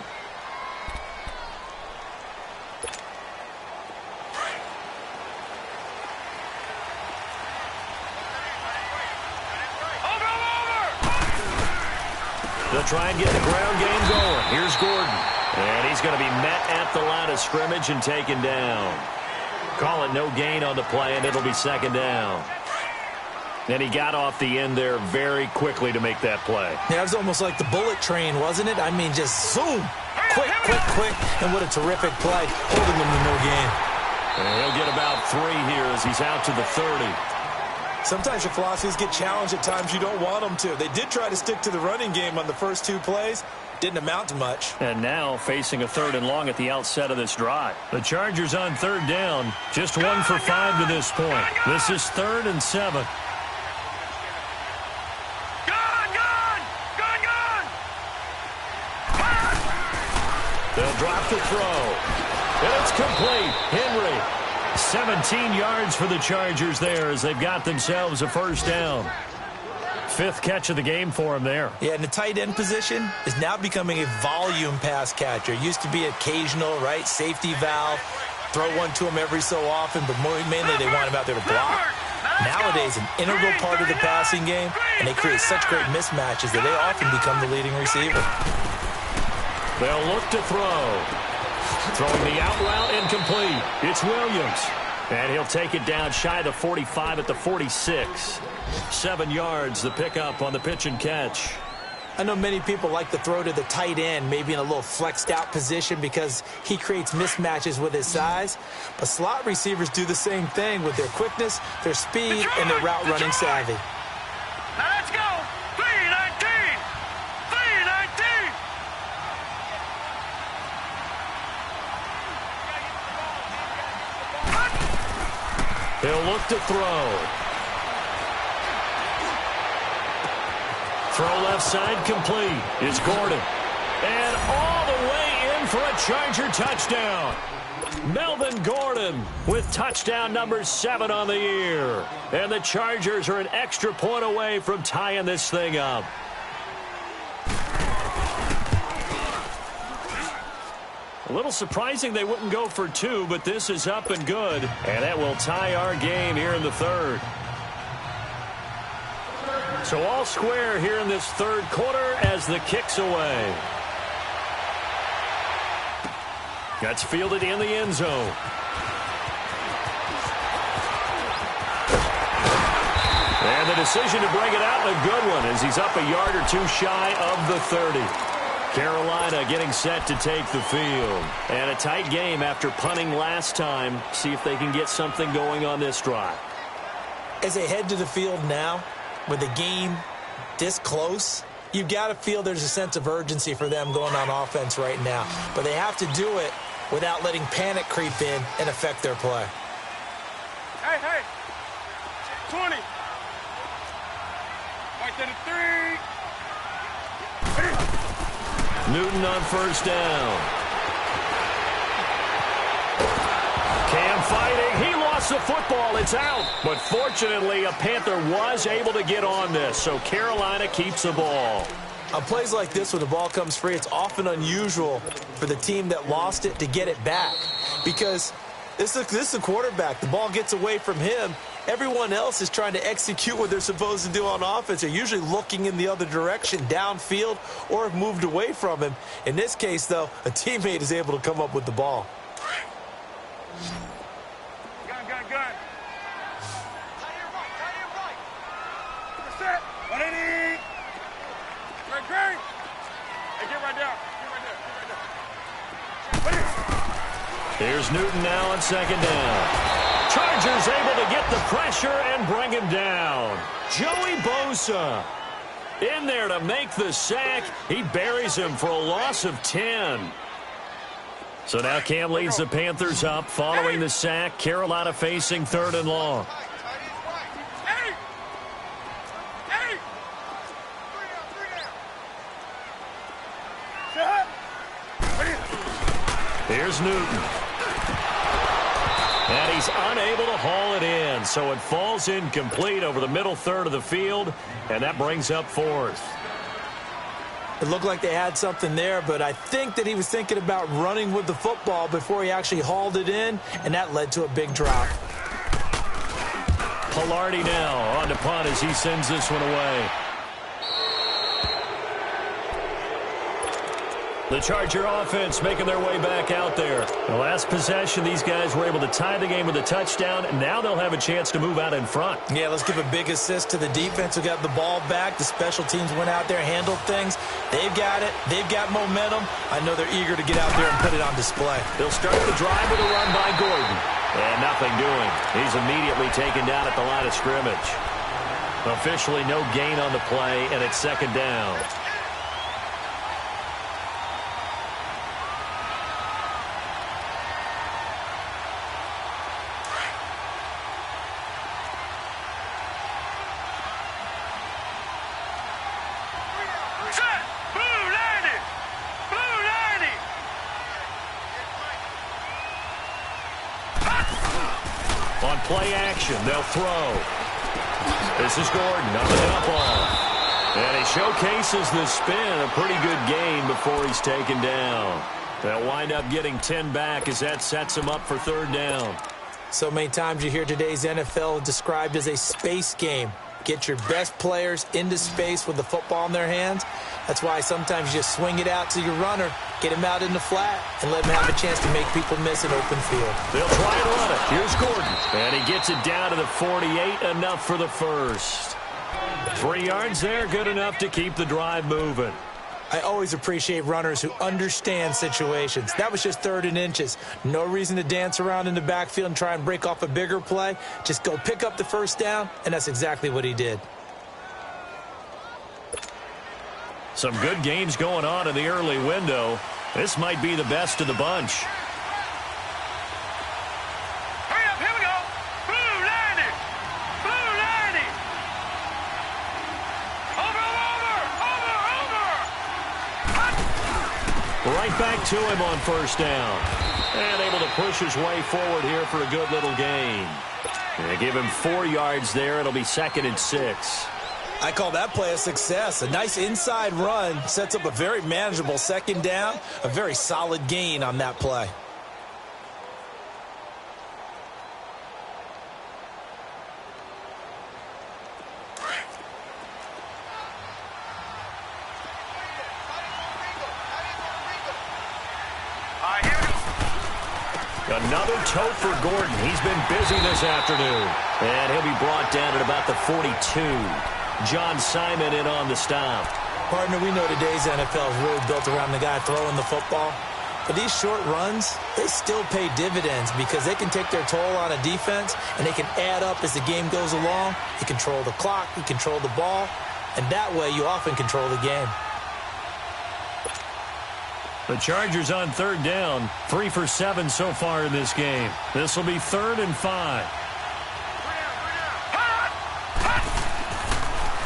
Speaker 1: They'll try and get the ground game going. Here's Gordon. And he's going to be met at the line of scrimmage and taken down. Call it no gain on the play, and it'll be 2nd down. And he got off the end there very quickly to make that play.
Speaker 2: Yeah, it was almost like the bullet train, wasn't it? I mean, just zoom. Quick. And what a terrific play. Holding them to no gain.
Speaker 1: And he'll get about 3 here as he's out to the 30.
Speaker 2: Sometimes your philosophies get challenged at times you don't want them to. They did try to stick to the running game on the first 2 plays. Didn't amount to much.
Speaker 1: And now facing a 3rd and long at the outset of this drive. The Chargers on 3rd down. Just 1 for 5 to this point. This is 3rd and 7. They'll drop the throw. And it's complete. Henry. 17 yards for the Chargers there as they've got themselves a 1st down. 5th catch of the game for him there.
Speaker 2: Yeah, and the tight end position is now becoming a volume pass catcher. It used to be occasional, right? Safety valve. Throw one to him every so often, but mainly they want him out there to block. Nowadays, an integral part of the passing game, and they create such great mismatches that they often become the leading receiver.
Speaker 1: They'll look to throw. Throwing the out route incomplete. It's Williams. And he'll take it down shy of the 45 at the 46. 7 yards, the pickup on the pitch and catch.
Speaker 2: I know many people like to throw to the tight end, maybe in a little flexed out position because he creates mismatches with his size. But slot receivers do the same thing with their quickness, their speed, and their route running savvy.
Speaker 3: Now let's go. 319. 319.
Speaker 1: He'll look to throw. Throw left side complete. It's Gordon. And all the way in for a Charger touchdown. Melvin Gordon with touchdown number 7 on the year. And the Chargers are an extra point away from tying this thing up. A little surprising they wouldn't go for 2, but this is up and good. And that will tie our game here in the 3rd. So all square here in this 3rd quarter as the kick's away. That's fielded in the end zone. And the decision to bring it out, a good one, as he's up a yard or 2 shy of the 30. Carolina getting set to take the field. And a tight game after punting last time. See if they can get something going on this drive.
Speaker 2: As they head to the field now, with the game this close, you've got to feel there's a sense of urgency for them going on offense right now. But they have to do it without letting panic creep in and affect their play.
Speaker 3: Hey. 20. Right to the 3.
Speaker 1: Newton on 1st down. Cam fighting. He lost the football. It's out. But fortunately, a Panther was able to get on this. So Carolina keeps the ball.
Speaker 2: On plays like this, when the ball comes free, it's often unusual for the team that lost it to get it back. Because this is a quarterback. The ball gets away from him. Everyone else is trying to execute what they're supposed to do on offense. They're usually looking in the other direction, downfield, or have moved away from him. In this case, though, a teammate is able to come up with the ball.
Speaker 3: Gun. 180. Great. Hey, get right down.
Speaker 1: Here's Newton now on second down. Chargers able to get the pressure and bring him down. Joey Bosa in there to make the sack. He buries him for a loss of 10. So now Cam leads the Panthers up following the sack. Carolina facing 3rd and long. Here's Newton. And he's unable to haul it in, so it falls incomplete over the middle third of the field, and that brings up 4th.
Speaker 2: It looked like they had something there, but I think that he was thinking about running with the football before he actually hauled it in, and that led to a big drop.
Speaker 1: Pilardi now on to punt as he sends this one away. The Charger offense making their way back out there. The last possession, these guys were able to tie the game with a touchdown, and now they'll have a chance to move out in front.
Speaker 2: Yeah, let's give a big assist to the defense who got the ball back. The special teams went out there, handled things. They've got it. They've got momentum. I know they're eager to get out there and put it on display.
Speaker 1: They'll start the drive with a run by Gordon. And nothing doing. He's immediately taken down at the line of scrimmage. Officially no gain on the play, and it's 2nd down. On play action, they'll throw. This is Gordon on the dump off. And he showcases the spin. A pretty good gain before he's taken down. They'll wind up getting 10 back as that sets him up for 3rd down.
Speaker 2: So many times you hear today's NFL described as a space game. Get your best players into space with the football in their hands. That's why sometimes you just swing it out to your runner, get him out in the flat, and let him have a chance to make people miss an open field.
Speaker 1: They'll try and run it. Here's Gordon. And he gets it down to the 48, enough for the first. 3 yards there, good enough to keep the drive moving.
Speaker 2: I always appreciate runners who understand situations. That was just 3rd and inches. No reason to dance around in the backfield and try and break off a bigger play. Just go pick up the first down, and that's exactly what he did.
Speaker 1: Some good games going on in the early window. This might be the best of the bunch.
Speaker 3: Hurry up, here we go. Blue 90. Blue 90. Over.
Speaker 1: Right back to him on 1st down. And able to push his way forward here for a good little gain. They give him 4 yards there. It'll be 2nd and 6.
Speaker 2: I call that play a success. A nice inside run sets up a very manageable 2nd down. A very solid gain on that play.
Speaker 1: Another tote for Gordon. He's been busy this afternoon. And he'll be brought down at about the 42. John Simon in on the stop.
Speaker 2: Partner, we know today's NFL is really built around the guy throwing the football. But these short runs, they still pay dividends because they can take their toll on a defense and they can add up as the game goes along. You control the clock, you control the ball, and that way you often control the game.
Speaker 1: The Chargers on 3rd down, 3 for 7 so far in this game. This will be 3rd and 5.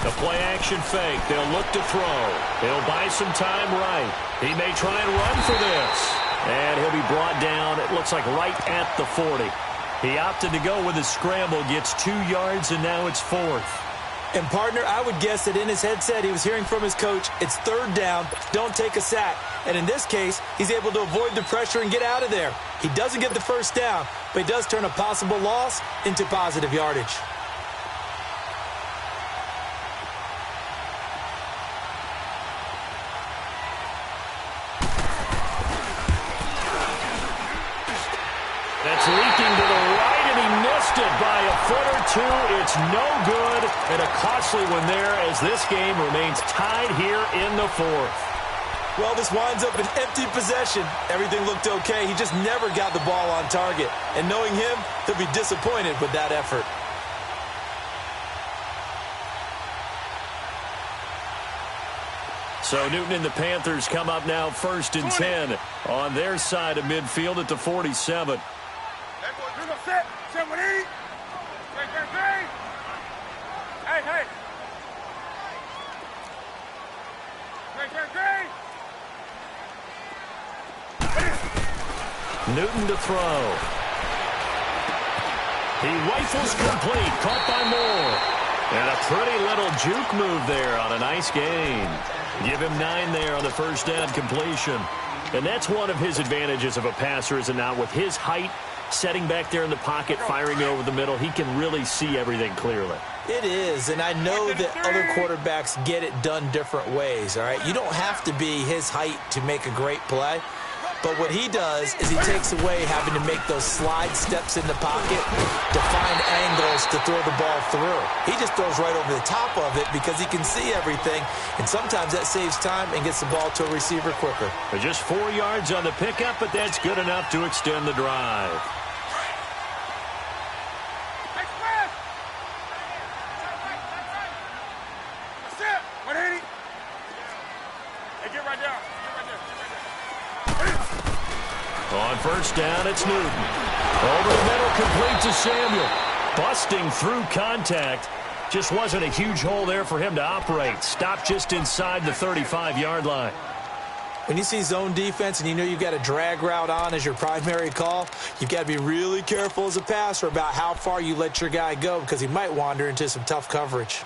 Speaker 1: The play-action fake. They'll look to throw. They'll buy some time right. He may try and run for this. And he'll be brought down, it looks like right at the 40. He opted to go with a scramble, gets 2 yards, and now it's 4th.
Speaker 2: And, partner, I would guess that in his headset he was hearing from his coach, it's 3rd down, don't take a sack. And in this case, he's able to avoid the pressure and get out of there. He doesn't get the first down, but he does turn a possible loss into positive yardage.
Speaker 1: That's leaking to the right, and he missed it by a foot or 2, it's no good, and a costly one there as this game remains tied here in the 4th.
Speaker 2: Well, this winds up an empty possession. Everything looked okay. He just never got the ball on target. And knowing him, he'll be disappointed with that effort.
Speaker 1: So Newton and the Panthers come up now 1st and 10 on their side of midfield at the 47.
Speaker 3: Hey.
Speaker 1: Newton to throw. He rifles complete, caught by Moore. And a pretty little juke move there on a nice gain. Give him 9 there on the first down completion. And that's one of his advantages of a passer, is it not? With his height, setting back there in the pocket, firing it over the middle, he can really see everything clearly.
Speaker 2: It is, and I know that other quarterbacks get it done different ways, all right? You don't have to be his height to make a great play. But what he does is he takes away having to make those slide steps in the pocket to find angles to throw the ball through. He just throws right over the top of it because he can see everything, and sometimes that saves time and gets the ball to a receiver quicker.
Speaker 1: But just 4 yards on the pickup, but that's good enough to extend the drive. On first down, it's Newton. Over the middle, complete to Samuel. Busting through contact. Just wasn't a huge hole there for him to operate. Stopped just inside the 35-yard line.
Speaker 2: When you see zone defense and you know you've got a drag route on as your primary call, you've got to be really careful as a passer about how far you let your guy go because he might wander into some tough coverage.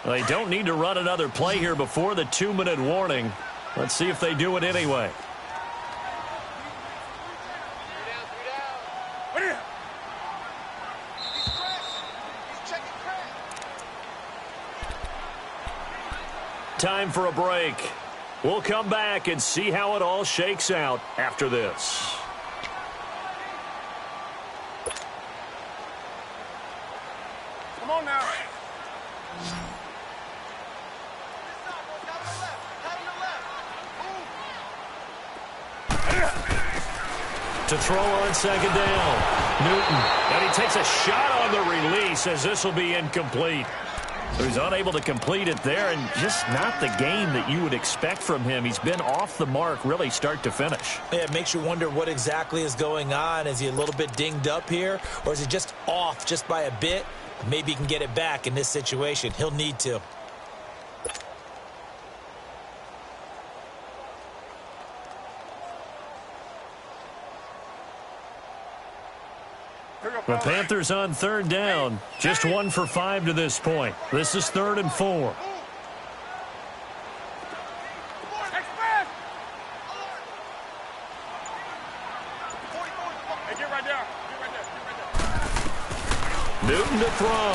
Speaker 1: Well, they don't need to run another play here before the 2-minute warning. Let's see if they do it anyway. Time for a break. We'll come back and see how it all shakes out after this.
Speaker 3: Come on now.
Speaker 1: To throw on second down. Newton. And he takes a shot on the release as this will be incomplete. So he's unable to complete it there, and just not the game that you would expect from him. He's been off the mark really start to finish.
Speaker 2: Yeah, it makes you wonder what exactly is going on. Is he a little bit dinged up here, or is he just off just by a bit? Maybe he can get it back in this situation. He'll need to.
Speaker 1: The Panthers on third down. Just 1 for 5 to this point. This is 3rd and 4. Newton to throw.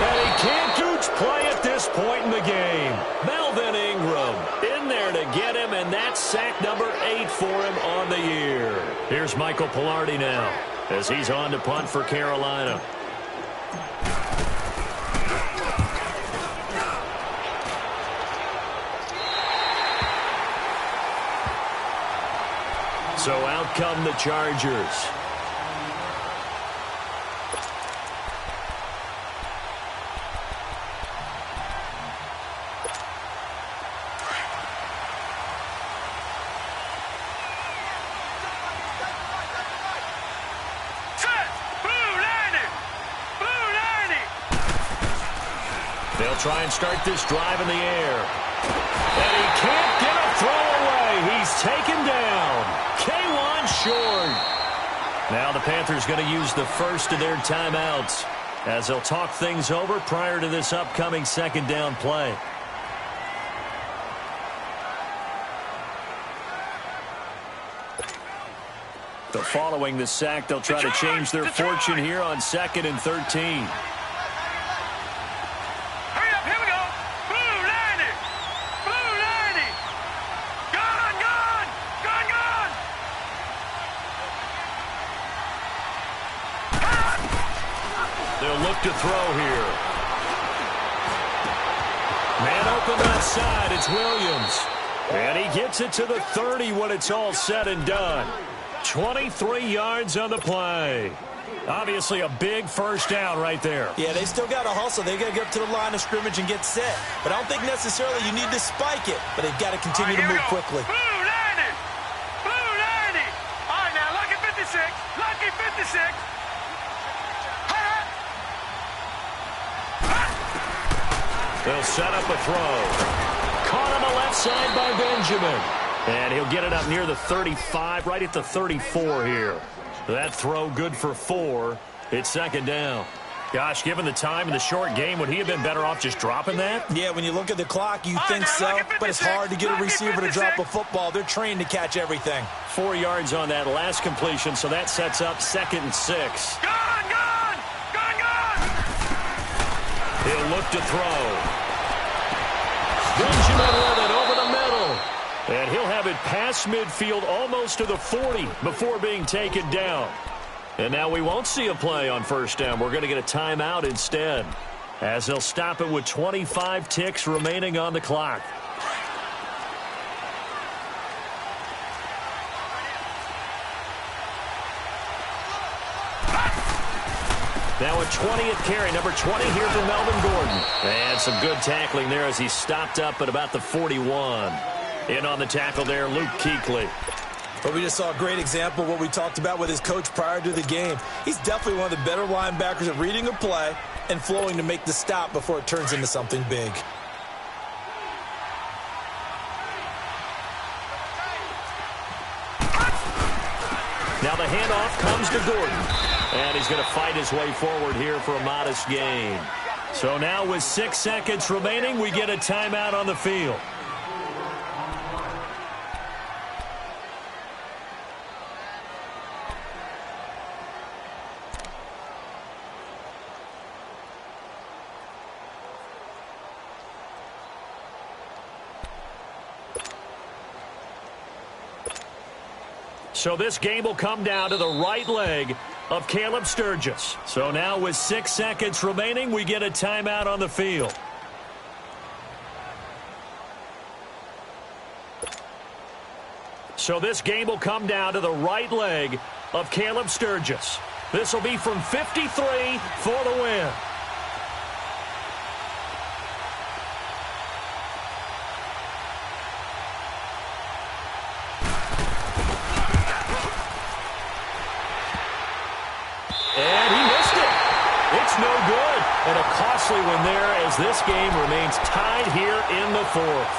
Speaker 1: And he can't huge play at this point in the game. Melvin Ingram in there to get him, and that's sack number 8 for him on the year. Here's Michael Pilardi now, as he's on to punt for Carolina. So out come the Chargers. They'll try and start this drive in the air. And he can't get a throw away. He's taken down. K1 short. Now the Panthers going to use the first of their timeouts as they'll talk things over prior to this upcoming second down play. Following the sack, they'll try to change their fortune here on 2nd and 13. throw here. Man open left side, it's Williams. And he gets it to the 30 when it's all said and done. 23 yards on the play. Obviously a big first down right there.
Speaker 2: Yeah, they still got to hustle. They got to get up to the line of scrimmage and get set. But I don't think necessarily you need to spike it, but they've got to continue to move quickly.
Speaker 3: Blue 90. Blue 90. All right, now, lucky 56. Lucky 56.
Speaker 1: They'll set up a throw. Caught on the left side by Benjamin. And he'll get it up near the 35, right at the 34 here. That throw good for 4. It's second down. Gosh, given the time in the short game, would he have been better off just dropping that?
Speaker 2: Yeah, when you look at the clock, you think so, but it's hard to get a receiver to drop a football. They're trained to catch everything.
Speaker 1: 4 yards on that last completion, so that sets up 2nd and 6.
Speaker 3: Gone, gone, gone, gone.
Speaker 1: He'll look to throw. Benjamin with it over the middle. And he'll have it past midfield almost to the 40 before being taken down. And now we won't see a play on first down. We're going to get a timeout instead, as they'll stop it with 25 ticks remaining on the clock. Now a 20th carry, number 20 here for Melvin Gordon. And some good tackling there as he stopped up at about the 41. In on the tackle there, Luke Kuechly.
Speaker 2: But we just saw a great example of what we talked about with his coach prior to the game. He's definitely one of the better linebackers at reading a play and flowing to make the stop before it turns into something big.
Speaker 1: Now the handoff comes to Gordon. And he's going to fight his way forward here for a modest gain. So now with 6 seconds remaining, we get a timeout on the field. So this game will come down to the right leg of Caleb Sturgis. So now with 6 seconds remaining, we get a timeout on the field. So this game will come down to the right leg of Caleb Sturgis. This will be from 53 for the win. No good. And a costly one there as this game remains tied here in the 4th.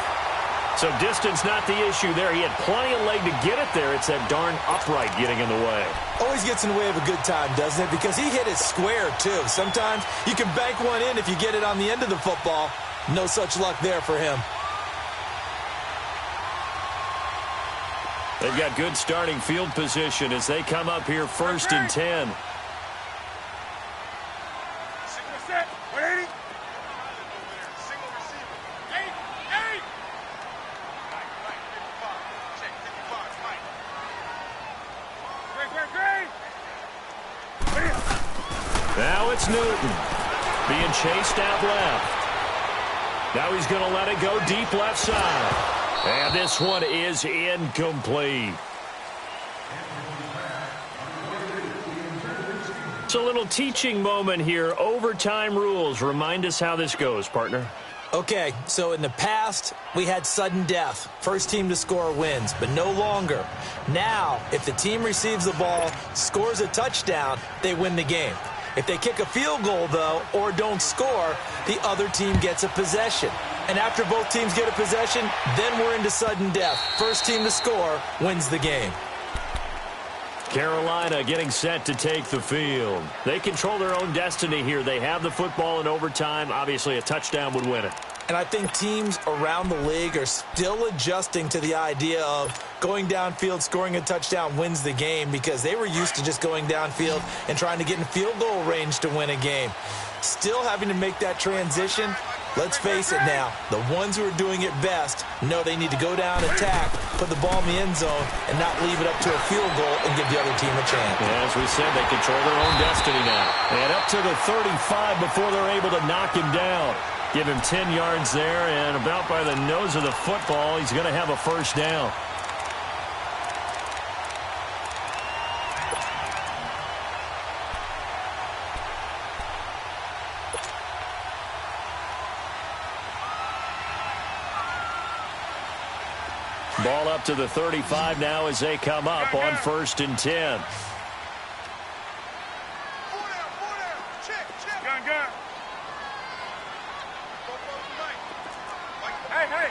Speaker 1: So distance not the issue there. He had plenty of leg to get it there. It's that darn upright getting in the way.
Speaker 2: Always gets in the way of a good time, doesn't it? Because he hit it square, too. Sometimes you can bank one in if you get it on the end of the football. No such luck there for him.
Speaker 1: They've got good starting field position as they come up here 1st and 10. Now it's Newton being chased out left. Now he's going to let it go deep left side. And this one is incomplete. It's a little teaching moment here. Overtime rules. Remind us how this goes, partner.
Speaker 2: Okay, so in the past, we had sudden death. First team to score wins, but no longer. Now, if the team receives the ball, scores a touchdown, they win the game. If they kick a field goal, though, or don't score, the other team gets a possession. And after both teams get a possession, then we're into sudden death. First team to score wins the game.
Speaker 1: Carolina getting set to take the field. They control their own destiny here. They have the football in overtime. Obviously, a touchdown would win it.
Speaker 2: And I think teams around the league are still adjusting to the idea of going downfield, scoring a touchdown wins the game, because they were used to just going downfield and trying to get in field goal range to win a game. Still having to make that transition, Let's face it now, the ones who are doing it best know they need to go down, attack, put the ball in the end zone, and not leave it up to a field goal and give the other team a chance.
Speaker 1: Yeah, as we said, they control their own destiny now. And up to the 35 before they're able to knock him down. Give him 10 yards there, and about by the nose of the football, he's going to have a first down. Ball up to the 35 now as they come up on 1st and 10.
Speaker 3: Gun. Hey.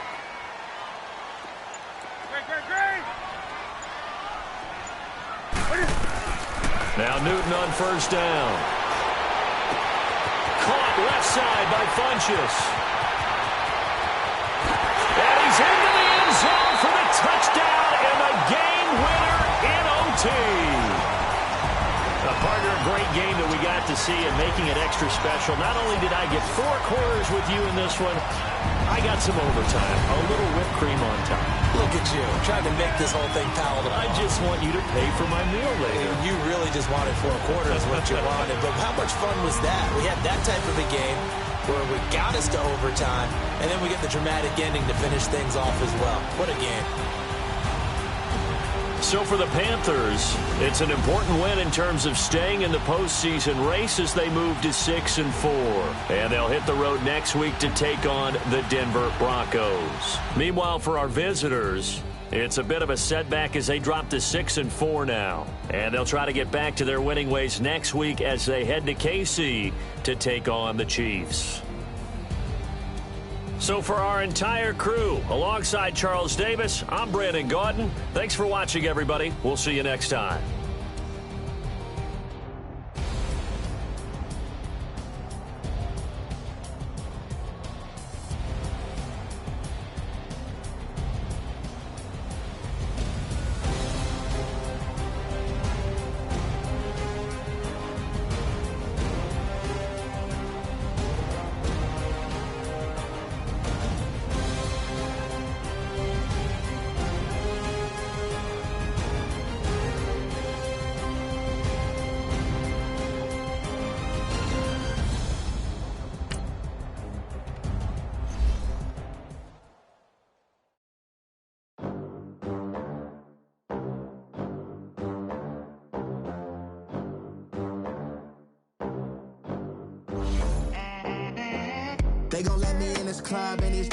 Speaker 3: Great.
Speaker 1: Now Newton on 1st down. Caught left side by Funchess. And he's into the end zone for the touchdown and the game winner in OT. A partner, a great game that we got to see and making it extra special. Not only did I get 4 quarters with you in this one, I got some overtime. A little whipped cream on top.
Speaker 2: Look at you, trying to make this whole thing palatable.
Speaker 1: I just want you to pay for my meal later.
Speaker 2: You really just wanted 4 quarters what you wanted. But how much fun was that? We had that type of a game where we got us to overtime, and then we get the dramatic ending to finish things off as well. What a game.
Speaker 1: So for the Panthers, it's an important win in terms of staying in the postseason race as they move to 6-4. And they'll hit the road next week to take on the Denver Broncos. Meanwhile, for our visitors, it's a bit of a setback as they drop to 6-4 now. And they'll try to get back to their winning ways next week as they head to KC to take on the Chiefs. So for our entire crew, alongside Charles Davis, I'm Brandon Gaudin. Thanks for watching, everybody. We'll see you next time.
Speaker 4: They gon' let me in this club and these